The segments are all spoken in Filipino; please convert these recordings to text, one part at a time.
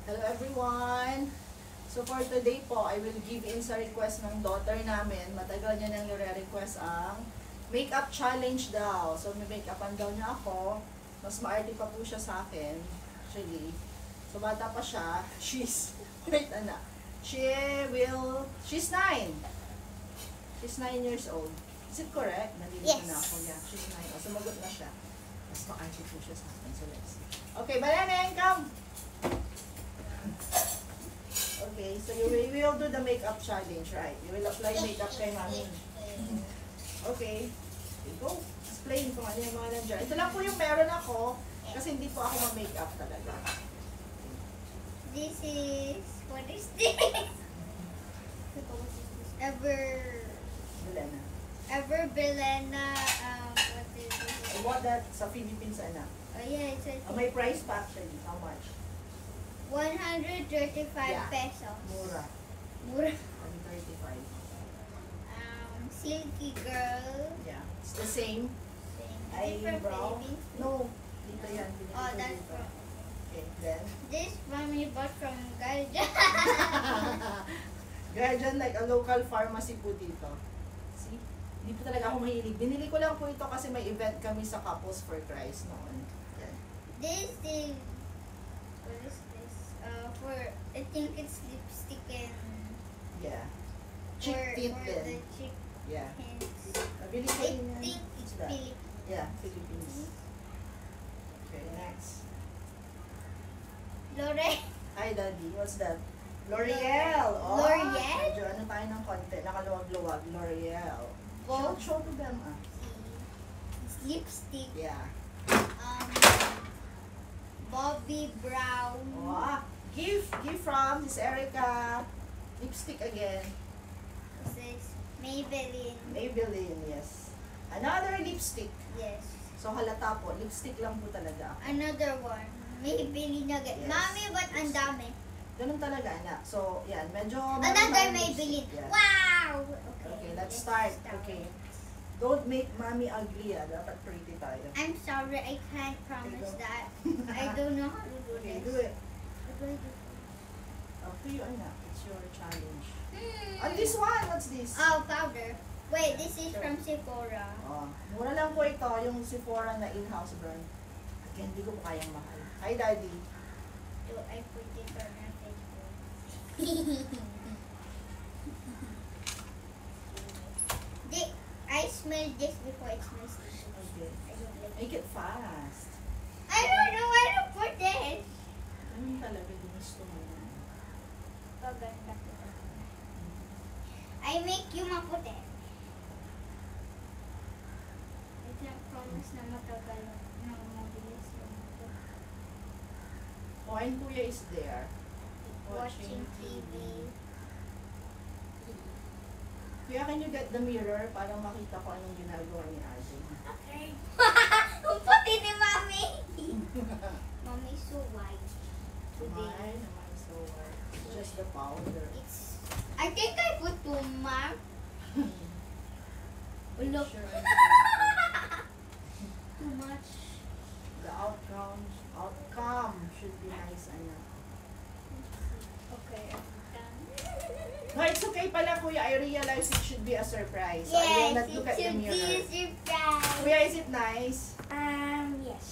Hello everyone! So for today po, I will give in sa request ng daughter namin. Matagal niya nang nire-request ang makeup challenge daw. So may make-upan daw niya ako. Mas maarte pa po siya sa akin. Actually. So bata pa siya. Wait anak. She's 9. She's 9 years old. Is it correct? Nalilito Yes. na ako. Yeah, she's 9. O, sumagot na siya. Mas maarte po siya sa akin. So let's see. Okay, Baleneng, come! Okay, so we will do the makeup challenge, right? You will apply makeup kay mami. Okay. Okay, go. Explain kung ano yung mga nandiyan. Ito lang po yung meron ako kasi hindi po ako ma-makeup talaga. This is, what is this? Belena. Belena, what is I it? bought that sa Philippines, anak. Oh yeah, it's a May price pa actually. How much? 135 Yeah. pesos. Mura. Mura. 135. Silky girl. Yeah. It's the same. Eyebrow. Eyebrow. No. Dito yan. Binili Oh, ko that's dito. from. Okay, then. This mommy bought from Garja. Guardian, like a local pharmacy po dito. See? Hindi po talaga ako mahilig. Binili ko lang po ito kasi may event kami sa Couples for Christ noon. Yan. This is, what is this? For, I think it's lipstick and Yeah. Cheek tint for din. the cheek Yeah. hints. Nabili ko I din yan. think it's What's that? Philippines. Yeah, Philippines. Okay, next. L'Oreal. Hi, Daddy. What's that? L'Oreal. Oh, L'Oreal? medyo ano tayo ng konti. Nakaluwag-luwag. L'Oreal. Both. Show to them, ah. It's lipstick. Yeah. Bobbi Brown. Oh, give from Miss Erica. Lipstick again. This is Maybelline. Maybelline, yes. Another lipstick. Yes. So halata po, lipstick lang po talaga. Another one. Maybelline again. Yes. Mommy, but ang dami. Ganun talaga, anak. So, yan. Medyo... Another tayong Maybelline. lipstick, yeah. Wow! Okay, let's start. Okay. Don't make mommy ugly, ah. Dapat pretty tayo. I'm sorry, I can't promise go. that. I don't know how to do Okay, this. do it. What do I do? Up to you, anak. It's your challenge. Hmm. On this one, what's this? Oh, powder. Wait, this is from Sephora. Oh, mura lang po ito, yung Sephora na in-house brand. Again, hindi ko pa kayang mahal. Hi, Daddy. Do I put it on my face? I smell this before it smells this. Okay. I don't like it. Make it fast. I don't know where to put this. Ganun talaga, gusto mo yan. Paganda ko. I make you maputi. I can't promise na matagal na mabilis yung maputi. Oh, and Kuya is there. Watching TV. Kuya, can you get the mirror para makita ko anong ginagawa ni Arjun? Okay. Ang puti ni Mami. Mommy's so white. Mine naman so white. It's just the powder. I think I put too much. Look. Sure. Too much. The outcome should be nice, anak. Okay, I'm done. No, it's okay pala, Kuya. I realize it should be a surprise. So I will Yes, not it look at the should be mirror. a surprise. Kuya, is it nice? Yes.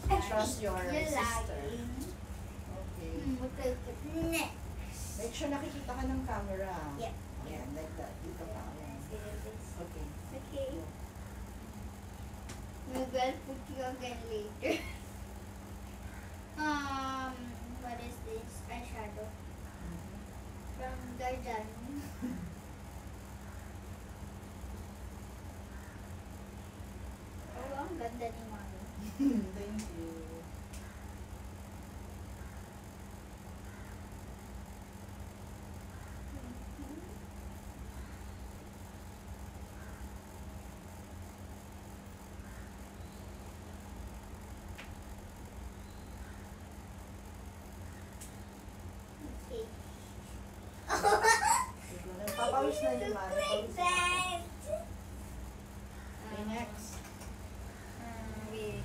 Trust your You're sister. lying. Okay. Okay. Next. Make sure nakikita ka ng camera. Yeah. Ayan, like that. Dito ka. Ayan. Okay. Okay. Maybe I'll put you again later. What is this? Eyeshadow. From Garjan. Oh, ang ganda ni Mami. Thank you. Okay. Papawis na yung mami. Like that. Okay, next. Wait.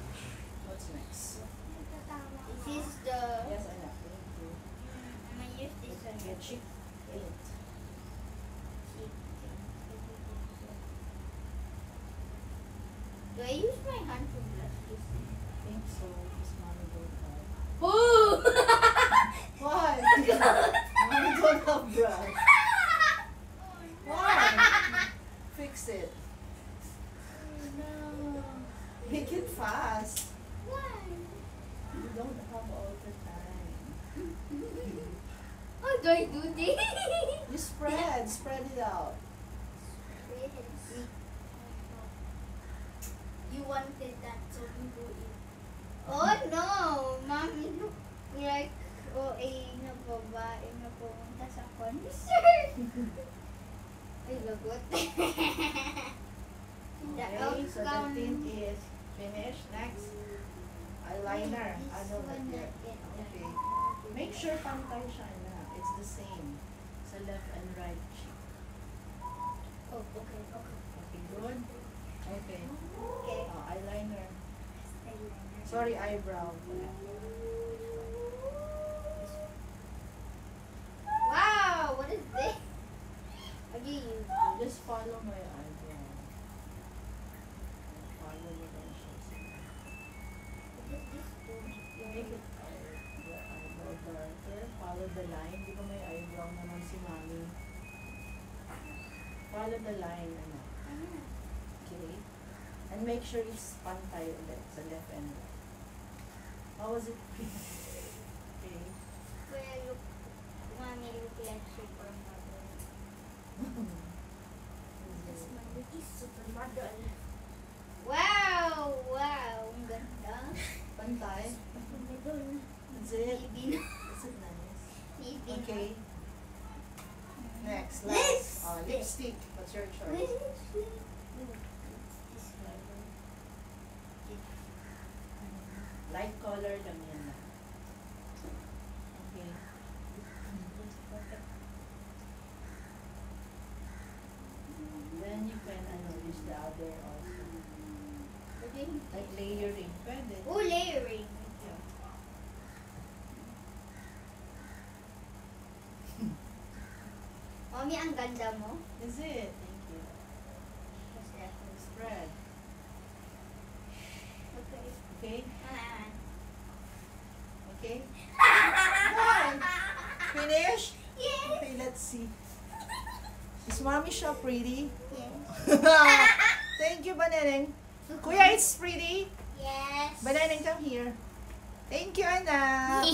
do I do this? You spread it out. You wanted that, so you do it. Oh no! Mommy, look like OA na babae na pumunta sa concert. Ay, lagot. The Okay, so the outcome. tint is finished. Next, eyeliner. This Ano ba one yun? not yet Okay. done. Make sure pantay siya na. It's the same. Sa left and right cheek. Oh, okay, okay. Okay, good. Okay. Okay. Eyeliner. Eyeliner. Sorry, eyebrow. Wow, what is this? What do you use? Just follow my eyebrow. Follow mo lang siya. What is this do? Make it the eyebrow darker. Follow the line. Di ba may eyebrow naman si Mami? Follow the line, ano. Okay. And make sure it's pantay ulit sa left and right. How was it? Okay. Well, look, mommy look like supermodel. That's mommy is supermodel. Wow! Wow! Ang ganda. Pantay. Supermodel. Is it? Maybe not. Is it nice? Maybe Okay. not. Next, Lipstick. last. Lipstick. What's your choice? Light color lang yan na. Okay. Then you can use the other also. Like layering. Pwede. Oh, layering. Yeah. Mommy, ang ganda mo. Is it? Thank you. Spread. Okay. Okay? Ah. Okay? One. Finish? Yes. Okay, let's see. Is Mommy Shaw pretty? Yes. Thank you, Baneneng. Kuya, it's pretty. Yes. Baneneng, come here. Thank you, Anak.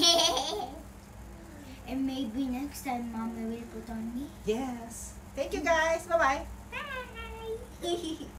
And maybe next time mommy will put on me. Yes. Thank you, guys. Bye-bye. Bye.